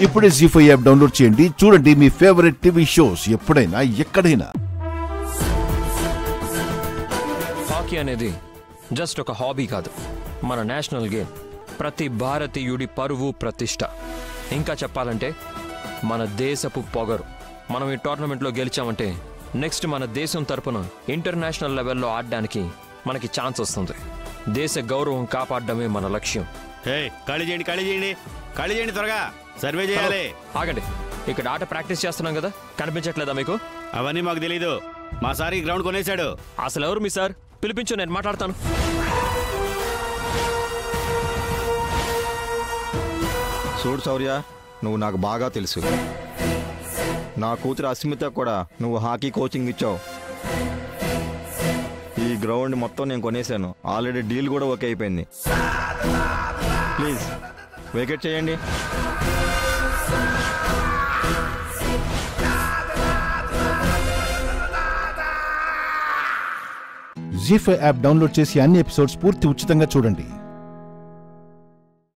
ఇప్పుడే జీ5 app download చేయండి. చూడండి మీ ఫేవరెట్ టీవీ షోస్ ఎప్పుడైనా ఎక్కడైనా. హాకీ అనేది జస్ట్ ఒక హాబీ కాదు, మన నేషనల్ గేమ్. ప్రతి భారతీయుడి పరువు, ప్రతిష్ట, ఇంకా చెప్పాలంటే మన దేశపు పొగరు. మనం ఈ టోర్నమెంట్లో గెలిచామంటే నెక్స్ట్ మన దేశం తరపున ఇంటర్నేషనల్ లెవెల్లో ఆడడానికి మనకి ఛాన్స్ వస్తుంది. దేశ గౌరవం కాపాడడమే మన లక్ష్యం. ఖాళీ చేయండి త్వరగా, సర్వే చేయాలి. ఆగండి, ఇక్కడ ఆట ప్రాక్టీస్ చేస్తున్నాం కదా, కనిపించట్లేదా మీకు? అవన్నీ మాకు తెలీదు, మా సార్ ఈ గ్రౌండ్ కొనేశాడు. అసలు ఎవరు మీ సార్? పిలిపించు, నేను మాట్లాడతాను. చూడు శౌర్య, నువ్వు నాకు బాగా తెలుసు. నా కూతురు అస్మిత కూడా నువ్వు హాకీ కోచింగ్ ఇచ్చావు. ఈ గ్రౌండ్ మొత్తం నేను కొనేశాను. ఆల్రెడీ డీల్ కూడా ఓకే అయిపోయింది. ప్లీజ్ వేకెట్ చేయండి. జీ5 యాప్ డౌన్లోడ్ చేసి అన్ని ఎపిసోడ్స్ పూర్తి ఉచితంగా చూడండి.